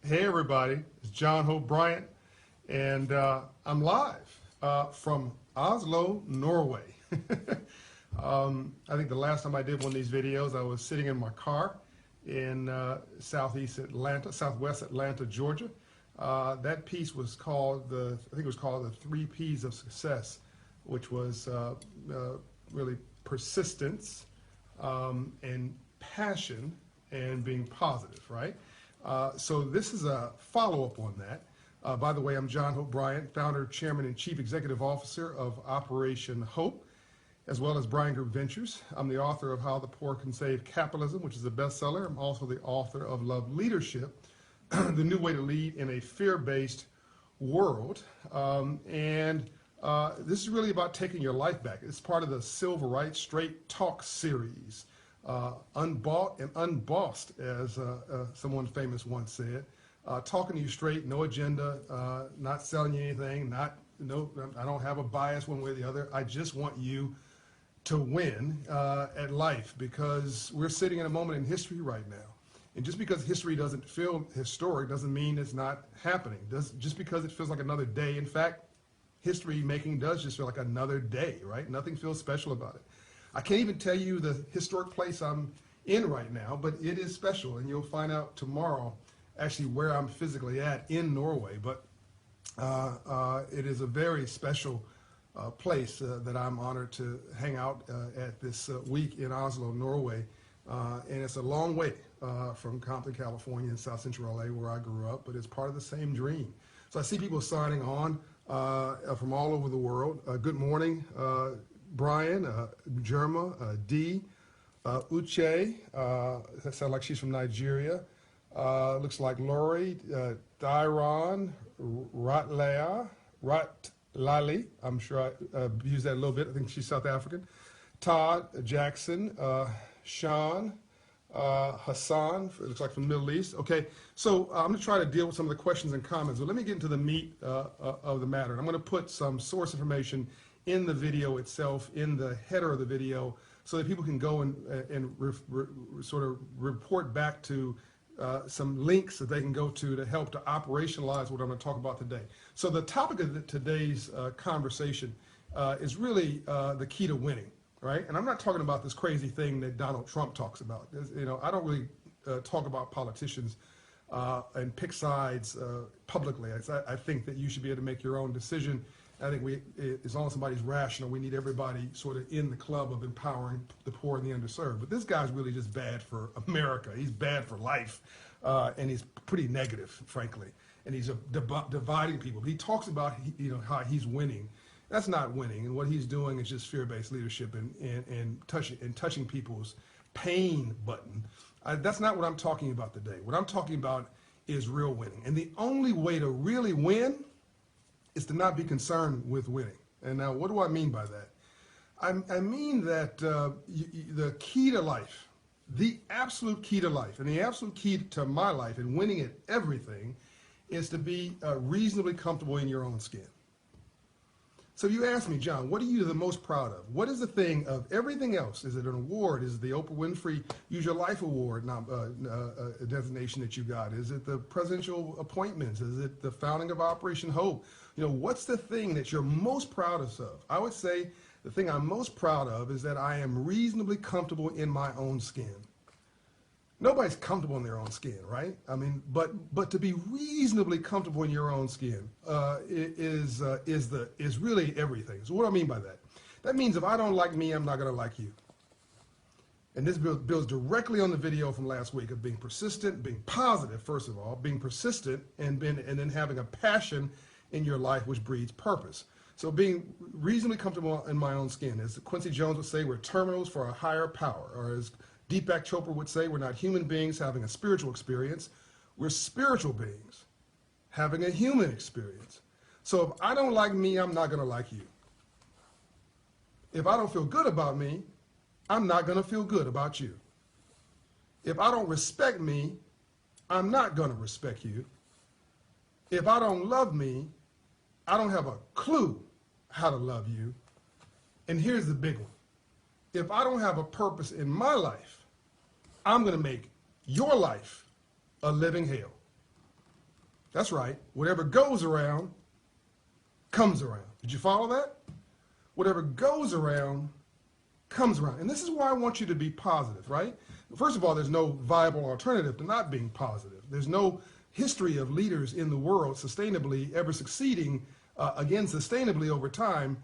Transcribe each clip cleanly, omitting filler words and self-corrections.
Hey everybody, it's John Hope Bryant, and I'm live from Oslo, Norway. I think the last time I did one of these videos, I was sitting in my car in southwest Atlanta, Georgia. That piece was called I think it was called the 3 Ps of Success, which was really persistence and passion and being positive, right? So this is a follow-up on that. By the way, I'm John Hope Bryant, founder, chairman, and chief executive officer of Operation Hope, as well as Bryant Group Ventures. I'm the author of How the Poor Can Save Capitalism, which is a bestseller. I'm also the author of Love Leadership, the new way to lead in a fear-based world. This is really about taking your life back. It's part of the Silver Right Straight Talk series. Unbought and unbossed, as someone famous once said. Talking to you straight, no agenda, not selling you anything, I don't have a bias one way or the other. I just want you to win at life, because we're sitting in a moment in history right now. And just because history doesn't feel historic doesn't mean it's not happening. Just because it feels like another day. In fact, history making does just feel like another day, right? Nothing feels special about it. I can't even tell you the historic place I'm in right now, but it is special, and you'll find out tomorrow actually where I'm physically at in Norway. But it is a very special place that I'm honored to hang out at this week in Oslo, Norway. And it's a long way from Compton, California, and South Central LA, where I grew up, but it's part of the same dream. So I see people signing on from all over the world. Good morning, Brian, Jerma, Dee, Uche, that sounds like she's from Nigeria. Looks like Lori, Dairon, Ratlali, I'm sure I used that a little bit. I think she's South African. Todd, Jackson, Sean, Hassan, it looks like from the Middle East. Okay, so I'm going to try to deal with some of the questions and comments, but let me get into the meat of the matter. I'm going to put some source information in the video itself, in the header of the video, so that people can go and sort of report back to some links that they can go to help to operationalize what I'm going to talk about today. So the topic of today's conversation is really the key to winning, right? And I'm not talking about this crazy thing that Donald Trump talks about. I don't really talk about politicians and pick sides publicly. I think that you should be able to make your own decision. I think as long as somebody's rational, we need everybody sort of in the club of empowering the poor and the underserved. But this guy's really just bad for America. He's bad for life, and he's pretty negative, frankly. And he's dividing people. But he talks about how he's winning. That's not winning, and what he's doing is just fear-based leadership and touching people's pain button. That's not what I'm talking about today. What I'm talking about is real winning, and the only way to really win is to not be concerned with winning. And now, what do I mean by that? I mean that the key to life, the absolute key to life, and the absolute key to my life and winning at everything is to be reasonably comfortable in your own skin. So you ask me, John, what are you the most proud of? What is the thing of everything else? Is it an award? Is it the Oprah Winfrey Use Your Life Award designation that you got? Is it the presidential appointments? Is it the founding of Operation Hope? What's the thing that you're most proud of? I would say the thing I'm most proud of is that I am reasonably comfortable in my own skin. Nobody's comfortable in their own skin, right? I mean, but to be reasonably comfortable in your own skin is really everything. So what do I mean by that? That means if I don't like me, I'm not going to like you. And this builds directly on the video from last week of being persistent, being positive, first of all, being persistent, and then having a passion in your life which breeds purpose. So being reasonably comfortable in my own skin. As Quincy Jones would say, we're terminals for a higher power. Or as Deepak Chopra would say, we're not human beings having a spiritual experience. We're spiritual beings having a human experience. So if I don't like me, I'm not going to like you. If I don't feel good about me, I'm not going to feel good about you. If I don't respect me, I'm not going to respect you. If I don't love me, I don't have a clue how to love you. And here's the big one. If I don't have a purpose in my life, I'm going to make your life a living hell. That's right. Whatever goes around comes around. Did you follow that? Whatever goes around comes around. And this is why I want you to be positive, right? First of all, there's no viable alternative to not being positive. There's no history of leaders in the world sustainably ever succeeding, again, sustainably over time,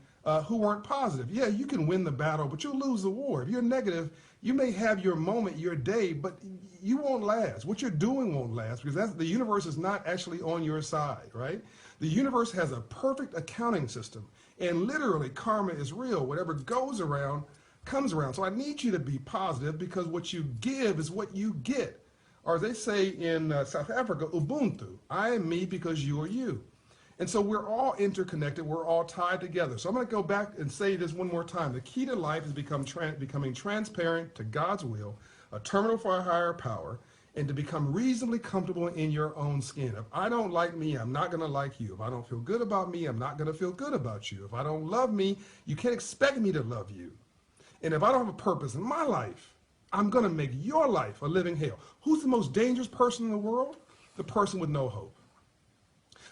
who weren't positive. Yeah, you can win the battle, but you'll lose the war. If you're negative, you may have your moment, your day, but you won't last. What you're doing won't last because the universe is not actually on your side, right? The universe has a perfect accounting system, and literally karma is real. Whatever goes around comes around. So I need you to be positive because what you give is what you get. Or as they say in South Africa, Ubuntu. I am me because you are you. And so we're all interconnected. We're all tied together. So I'm going to go back and say this one more time. The key to life is becoming transparent to God's will, a terminal for a higher power, and to become reasonably comfortable in your own skin. If I don't like me, I'm not going to like you. If I don't feel good about me, I'm not going to feel good about you. If I don't love me, you can't expect me to love you. And if I don't have a purpose in my life, I'm going to make your life a living hell. Who's the most dangerous person in the world? The person with no hope.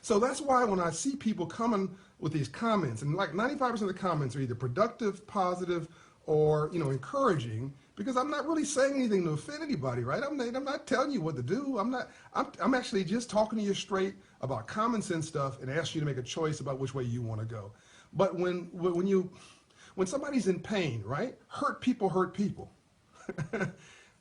So that's why when I see people coming with these comments, and like 95% of the comments are either productive, positive, or encouraging, because I'm not really saying anything to offend anybody, right? I'm not telling you what to do. I'm actually just talking to you straight about common sense stuff and asking you to make a choice about which way you want to go. But when somebody's in pain, right? Hurt people hurt people.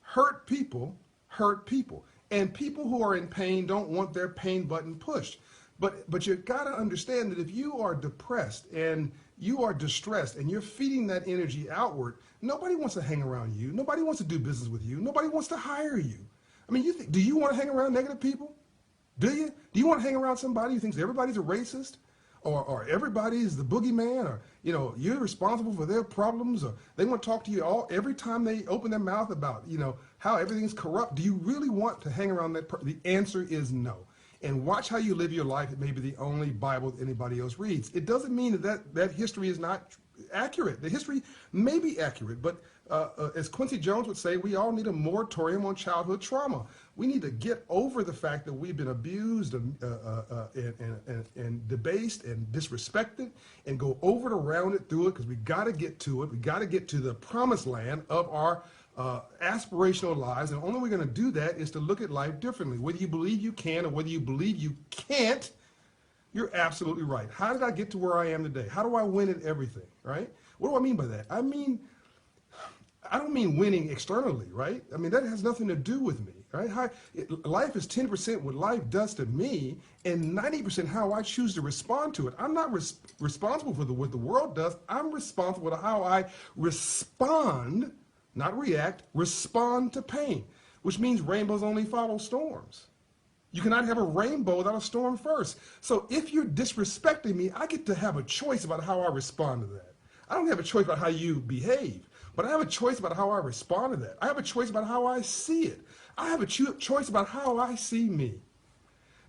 Hurt people hurt people. And people who are in pain don't want their pain button pushed. But you've got to understand that if you are depressed and you are distressed and you're feeding that energy outward, nobody wants to hang around you. Nobody wants to do business with you. Nobody wants to hire you. I mean, do you want to hang around negative people? Do you? Do you want to hang around somebody who thinks everybody's a racist? Or everybody's the boogeyman, or you're responsible for their problems, or they want to talk to you every time they open their mouth about how everything's corrupt? Do you really want to hang around that person? The answer is no. And watch how you live your life. It may be the only Bible that anybody else reads. It doesn't mean that history is not accurate. The history may be accurate, but as Quincy Jones would say, we all need a moratorium on childhood trauma. We need to get over the fact that we've been abused and debased and disrespected, and go over it, around it, through it, because we got to get to it. We got to get to the promised land of our aspirational lives, and the only way we're going to do that is to look at life differently. Whether you believe you can or whether you believe you can't, you're absolutely right. How did I get to where I am today? How do I win at everything, right? What do I mean by that? I don't mean winning externally, right? I mean, that has nothing to do with me, right? Life is 10% what life does to me and 90% how I choose to respond to it. I'm not responsible for what the world does. I'm responsible for how I respond, not react, respond to pain, which means rainbows only follow storms. You cannot have a rainbow without a storm first. So if you're disrespecting me, I get to have a choice about how I respond to that. I don't have a choice about how you behave, but I have a choice about how I respond to that. I have a choice about how I see it. I have a choice about how I see me.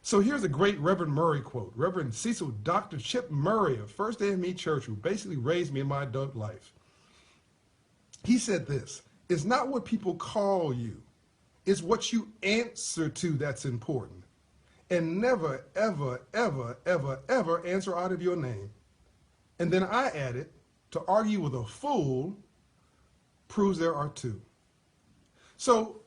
So here's a great Reverend Murray quote. Reverend Cecil Dr. Chip Murray of First AME Church, who basically raised me in my adult life. He said this: it's not what people call you, it's what you answer to that's important. And never, ever, ever, ever, ever answer out of your name. And then I added, to argue with a fool proves there are two. So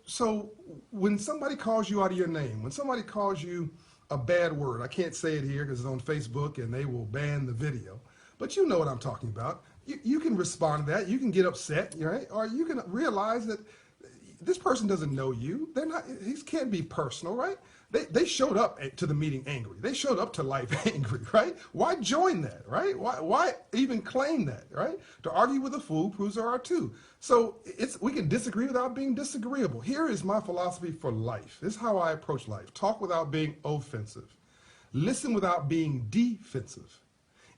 when somebody calls you out of your name, when somebody calls you a bad word, I can't say it here because it's on Facebook and they will ban the video, but you know what I'm talking about. You can respond to that. You can get upset, right? Or you can realize that this person doesn't know you. He can't be personal, right? They showed up to the meeting angry. They showed up to life angry, right? Why join that, right? Why even claim that, right? To argue with a fool proves there are two. So we can disagree without being disagreeable. Here is my philosophy for life. This is how I approach life. Talk without being offensive. Listen without being defensive.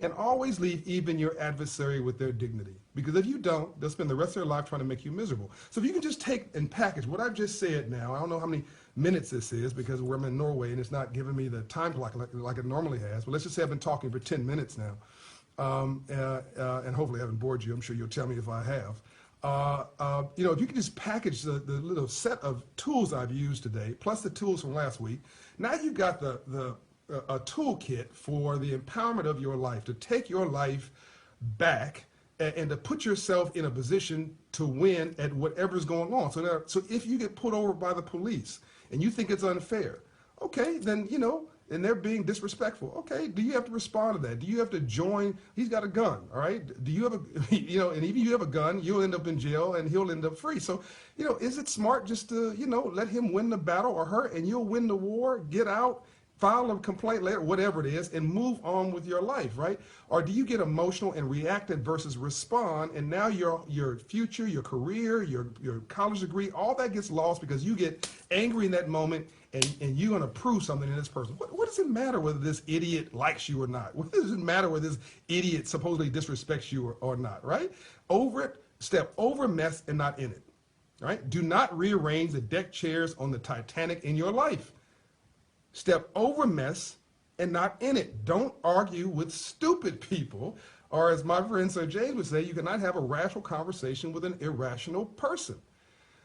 And always leave even your adversary with their dignity. Because if you don't, they'll spend the rest of their life trying to make you miserable. So if you can just take and package what I've just said now, I don't know how many minutes this is because I'm in Norway and it's not giving me the time clock like it normally has. But let's just say I've been talking for 10 minutes now. And hopefully I haven't bored you. I'm sure you'll tell me if I have. If you can just package the little set of tools I've used today, plus the tools from last week, now you've got the a toolkit for the empowerment of your life, to take your life back and to put yourself in a position to win at whatever's going on. So if you get pulled over by the police and you think it's unfair, okay, then, you know, and they're being disrespectful. Okay, do you have to respond to that? Do you have to join? He's got a gun, all right? Do you have a, you know, and even you have a gun, you'll end up in jail and he'll end up free. So, you know, is it smart just to, you know, let him win the battle or her and you'll win the war, get out, file a complaint later, whatever it is, and move on with your life, right? Or do you get emotional and reactive versus respond, and now your future, your career, your college degree, all that gets lost because you get angry in that moment and you're going to prove something to this person. What does it matter whether this idiot likes you or not? What does it matter whether this idiot supposedly disrespects you or not, right? Over it, step over mess and not in it, right? Do not rearrange the deck chairs on the Titanic in your life. Step over mess and not in it. Don't argue with stupid people, or as my friend Sir James would say, you cannot have a rational conversation with an irrational person.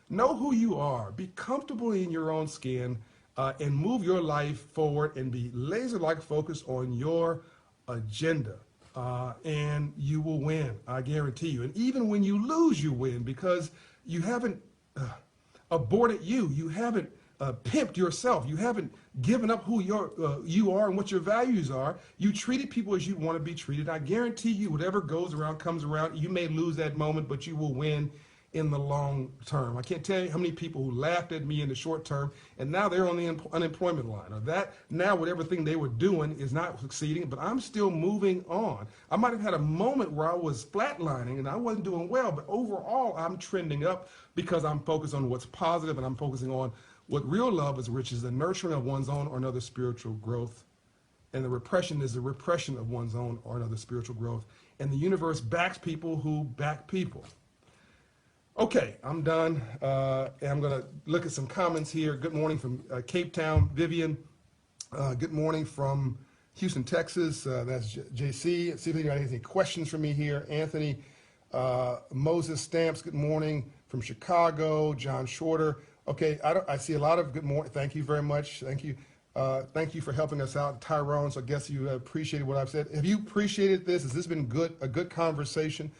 Know who you are. Be comfortable in your own skin and move your life forward and be laser-like focused on your agenda. And you will win, I guarantee you. And even when you lose, you win because you haven't aborted you. You haven't pimped yourself. You haven't given up who you are and what your values are. You treated people as you want to be treated. I guarantee you, whatever goes around comes around. You may lose that moment, but you will win in the long term. I can't tell you how many people who laughed at me in the short term, and now they're on the unemployment line, or that now whatever thing they were doing is not succeeding, but I'm still moving on. I might have had a moment where I was flatlining and I wasn't doing well, but overall I'm trending up because I'm focused on what's positive and I'm focusing on what real love is, which is the nurturing of one's own or another spiritual growth. And the repression is the repression of one's own or another spiritual growth. And the universe backs people who back people. Okay, I'm done. And I'm going to look at some comments here. Good morning from Cape Town, Vivian. Good morning from Houston, Texas. That's JC. See if anybody has any questions for me here. Anthony Moses Stamps, good morning from Chicago. John Shorter. Okay, I see a lot of good morning. Thank you very much. Thank you. Thank you for helping us out, Tyrone. So I guess you appreciated what I've said. Have you appreciated this? Has this been a good conversation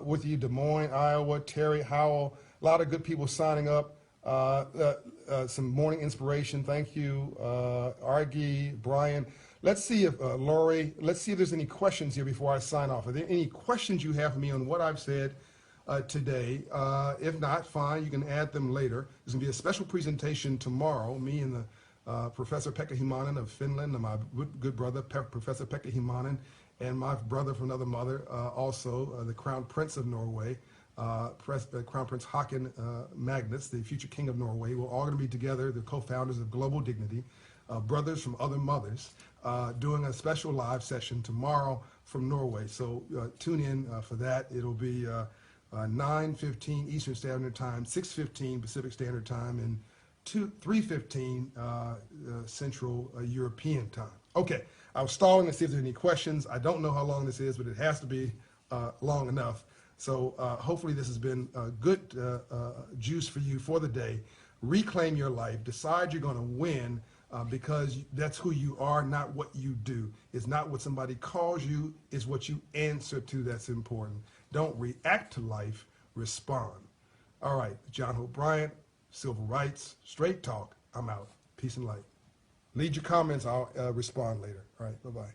with you? Des Moines, Iowa, Terry, Howell, a lot of good people signing up. Some morning inspiration. Thank you, Argy, Brian. Let's see if, Lori, let's see if there's any questions here before I sign off. Are there any questions you have for me on what I've said today? If not, fine, you can add them later. There's going to be a special presentation tomorrow, me and the Professor Pekka Himanen of Finland, and my good brother, Professor Pekka Himanen, and my brother from another mother, also the Crown Prince of Norway, Crown Prince Haakon Magnus, the future King of Norway. We're all going to be together, the co-founders of Global Dignity, brothers from other mothers, doing a special live session tomorrow from Norway. So tune in for that. It'll be 9:15 Eastern Standard Time, 6:15 Pacific Standard Time, and 3:15 Central European Time. Okay, I was stalling to see if there's any questions. I don't know how long this is, but it has to be long enough. So hopefully this has been good juice for you for the day. Reclaim your life. Decide you're going to win because that's who you are, not what you do. It's not what somebody calls you. It's what you answer to that's important. Don't react to life. Respond. All right, John Hope Bryant, Civil Rights, Straight Talk. I'm out. Peace and light. Leave your comments. I'll respond later. All right, bye-bye.